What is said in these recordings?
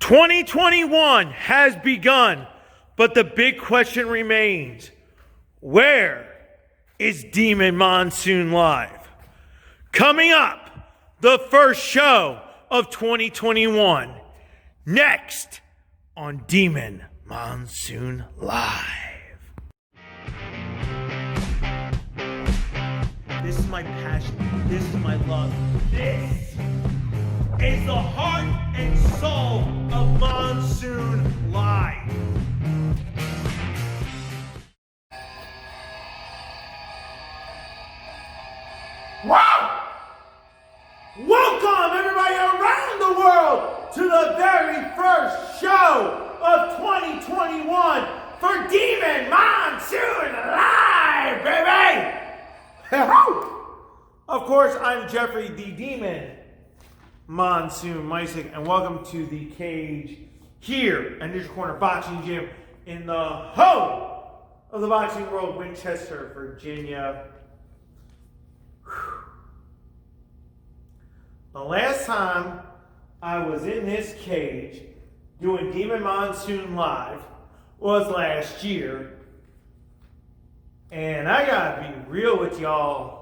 2021 has begun, but the big question remains, where is Demon Monsoon Live? Coming up, the first show of 2021, next on Demon Monsoon Live. This is my passion. This is my love. This is the heart and soul of Monsoon Live. Wow! Welcome everybody around the world to the very first show of 2021 for Demon Monsoon Live, baby! Of course, I'm Jeffrey the Demon Monsoon Mysick, and welcome to the cage here at Ninja Corner Boxing Gym in the home of the boxing world, Winchester, Virginia. The last time I was in this cage doing Demon Monsoon Live was last year. And I gotta be real with y'all.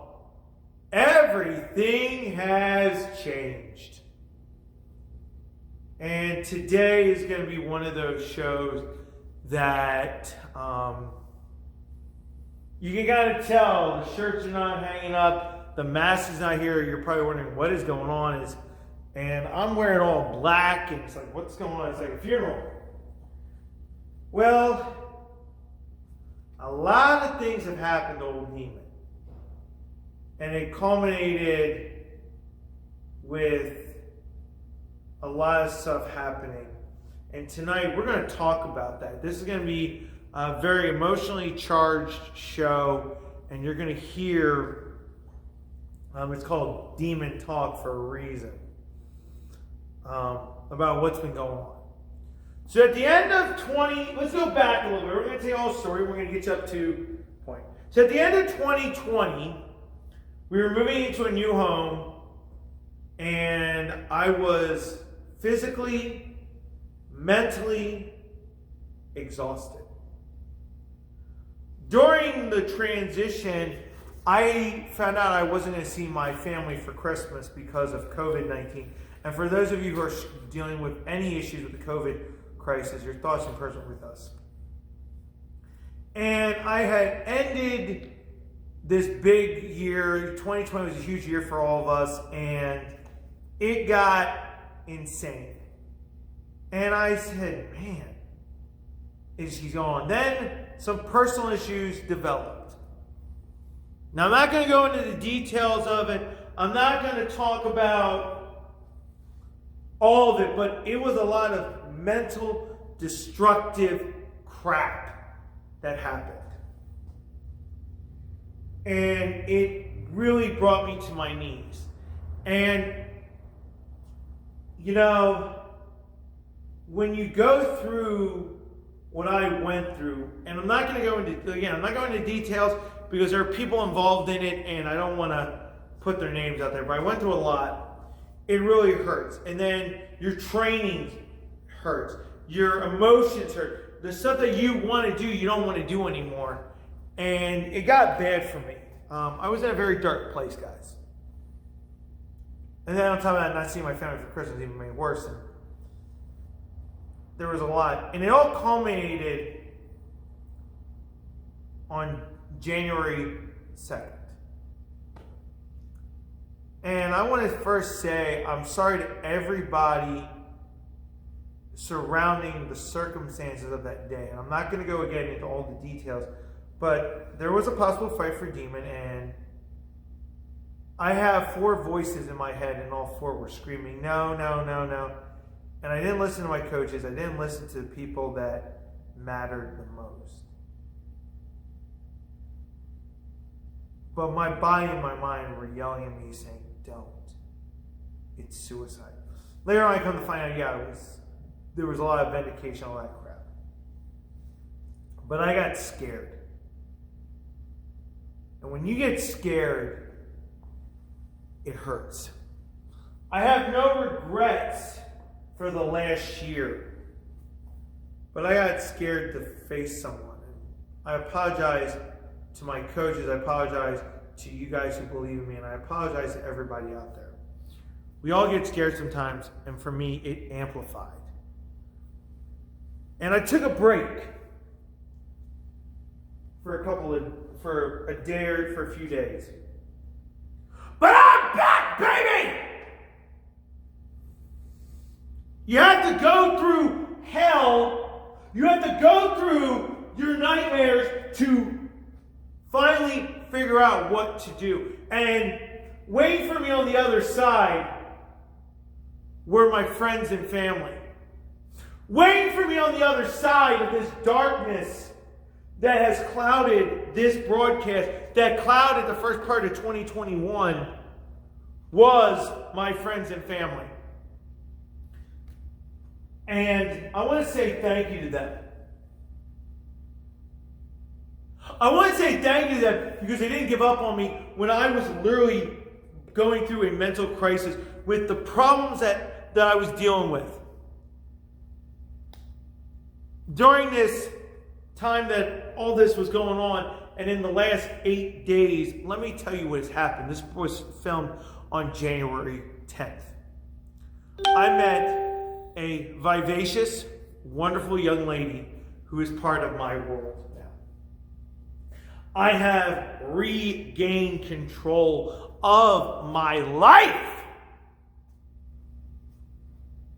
Everything has changed. And today is gonna be one of those shows that you can kind of tell the shirts are not hanging up, the mask is not here. You're probably wondering what is going on. And I'm wearing all black, and it's like, what's going on? It's like a funeral. Well, a lot of things have happened to Old Demon. And it culminated with a lot of stuff happening. And tonight we're going to talk about that. This is going to be a very emotionally charged show. And you're going to hear, it's called Demon Talk for a reason, about what's been going on. So at the end of let's go back a little bit. We're going to tell you all the story. We're going to get you up to point. So at the end of 2020, we were moving into a new home, and I was physically, mentally exhausted. During the transition, I found out I wasn't going to see my family for Christmas because of COVID-19. And for those of you who are dealing with any issues with the COVID crisis, your thoughts and prayers are with us. And I had ended this big year. 2020 was a huge year for all of us, and it got insane. And I said, man, is he gone? Then some personal issues developed. Now, I'm not going to go into the details of it. I'm not going to talk about all of it, but it was a lot of mental, destructive crap that happened. And it really brought me to my knees. And, you know, when you go through what I went through, and I'm not going to go into details because there are people involved in it, and I don't want to put their names out there, but I went through a lot. It really hurts. And then your training hurts. Your emotions hurt. The stuff that you want to do, you don't want to do anymore. And it got bad for me. I was in a very dark place, guys. And then on top of that, not seeing my family for Christmas even made worse. And there was a lot. And it all culminated on January 2nd. And I want to first say I'm sorry to everybody surrounding the circumstances of that day. And I'm not going to go again into all the details, but there was a possible fight for Demon, and I have 4 voices in my head, and all 4 were screaming, no, no, no, no. And I didn't listen to my coaches. I didn't listen to the people that mattered the most. But my body and my mind were yelling at me saying, don't. It's suicide. Later on, I come to find out, there was a lot of vindication, all that crap. But I got scared. And when you get scared, it hurts. I have no regrets for the last year. But I got scared to face someone. I apologize to my coaches. I apologize to you guys who believe in me. And I apologize to everybody out there. We all get scared sometimes. And for me, it amplified. And I took a break for a day or for a few days. But I'm back, baby! You have to go through hell. You have to go through your nightmares to finally figure out what to do. And waiting for me on the other side were my friends and family. Waiting for me on the other side of this darkness that has clouded this broadcast, that clouded the first part of 2021, was my friends and family. And I want to say thank you to them. I want to say thank you to them because they didn't give up on me when I was literally going through a mental crisis with the problems that I was dealing with. During this time that all this was going on, and in the last 8 days, let me tell you what has happened. This was filmed on January 10th. I met a vivacious, wonderful young lady who is part of my world now. I have regained control of my life.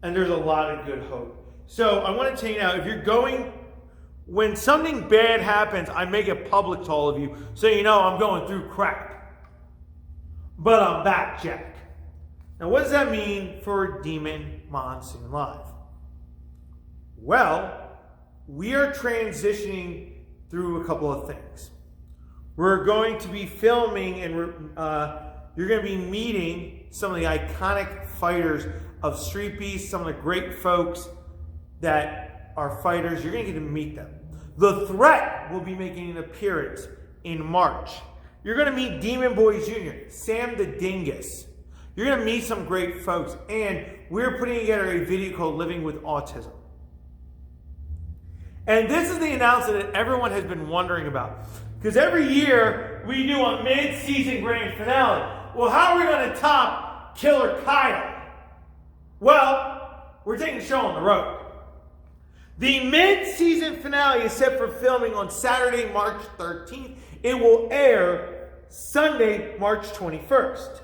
And there's a lot of good hope. So I want to tell you now, if you're going, when something bad happens, I make it public to all of you so you know I'm going through crap. But I'm back, Jack. Now what does that mean for Demon Monsoon Live? Well, we are transitioning through a couple of things. We're going to be filming and you're going to be meeting some of the iconic fighters of Street Beast, some of the great folks that are fighters. You're going to get to meet them. The Threat will be making an appearance in March. You're going to meet Demon Boy Jr., Sam the Dingus. You're going to meet some great folks. And we're putting together a video called Living with Autism. And this is the announcement that everyone has been wondering about. Because every year we do a mid-season grand finale. Well, how are we going to top Killer Kyle? Well, we're taking the show on the road. The mid-season finale is set for filming on Saturday, March 13th. It will air Sunday, March 21st.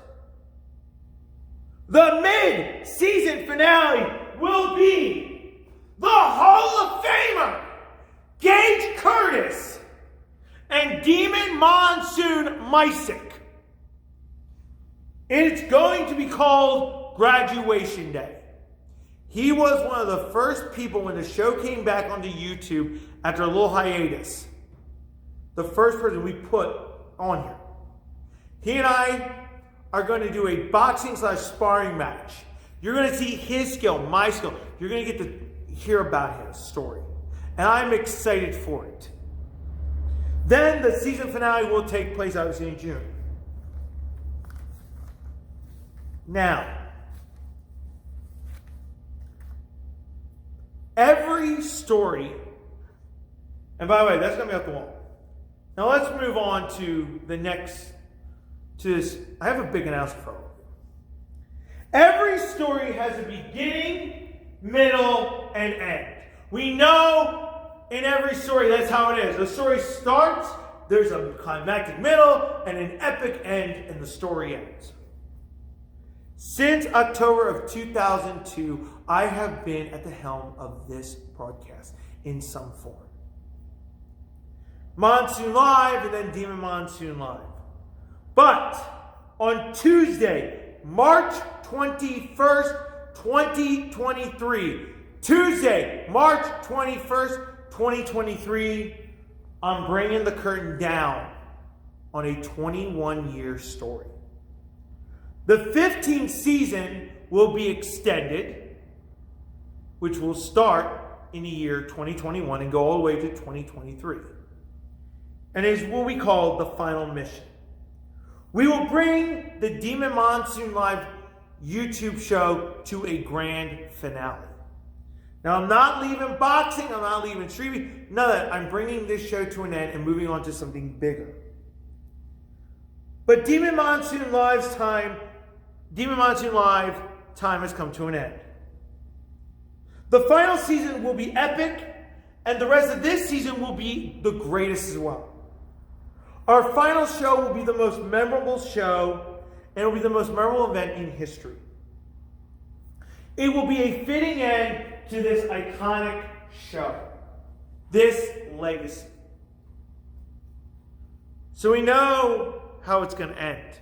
The mid-season finale will be the Hall of Famer, Gage Curtis, and Demon Monsoon Mysick. And it's going to be called Graduation Day. He was one of the first people when the show came back onto YouTube after a little hiatus. The first person we put on here. He and I are going to do a boxing/sparring match. You're going to see his skill, my skill. You're going to get to hear about his story. And I'm excited for it. Then the season finale will take place, obviously, in June. Now, every story, and by the way, that's going to be off the wall. Now let's move on to the next, to this. I have a big announcement for you. Every story has a beginning, middle, and end. We know in every story that's how it is. The story starts, there's a climactic middle, and an epic end, and the story ends. Since October of 2002, I have been at the helm of this broadcast in some form. Monsoon Live and then Demon Monsoon Live. But on Tuesday, March 21st, 2023, Tuesday, March 21st, 2023, I'm bringing the curtain down on a 21-year story. The 15th season will be extended, which will start in the year 2021 and go all the way to 2023. And is what we call the final mission. We will bring the Demon Monsoon Live YouTube show to a grand finale. Now, I'm not leaving boxing. I'm not leaving streaming. None of that. I'm bringing this show to an end and moving on to something bigger. But Demon Monsoon Live time has come to an end. The final season will be epic, and the rest of this season will be the greatest as well. Our final show will be the most memorable show, and it will be the most memorable event in history. It will be a fitting end to this iconic show, this legacy. So we know how it's going to end.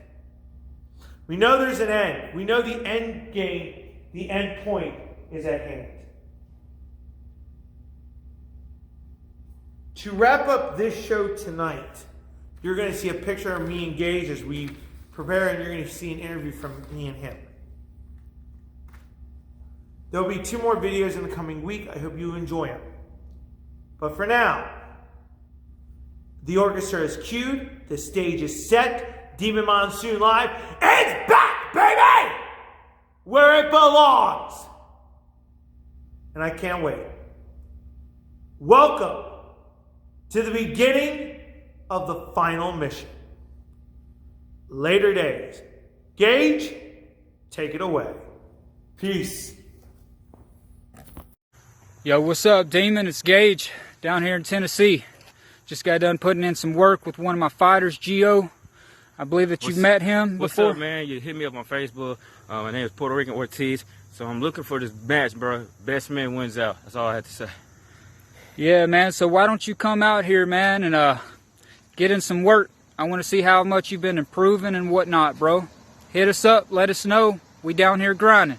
We know there's an end. We know the end game, the end point is at hand. To wrap up this show tonight, you're going to see a picture of me and Gage as we prepare, and you're going to see an interview from me and him. There'll be 2 more videos in the coming week. I hope you enjoy them. But for now, the orchestra is cued, the stage is set, Demon Monsoon Live is back, baby! Where it belongs! And I can't wait. Welcome to the beginning of the final mission. Later days. Gage, take it away. Peace. Yo, what's up, Demon? It's Gage down here in Tennessee. Just got done putting in some work with one of my fighters, Gio. I believe that you've met him before. What's up, man? You hit me up on Facebook. My name is Puerto Rican Ortiz. So I'm looking for this match, bro. Best man wins out. That's all I have to say. Yeah, man. So why don't you come out here, man, and get in some work. I want to see how much you've been improving and whatnot, bro. Hit us up. Let us know. We down here grinding.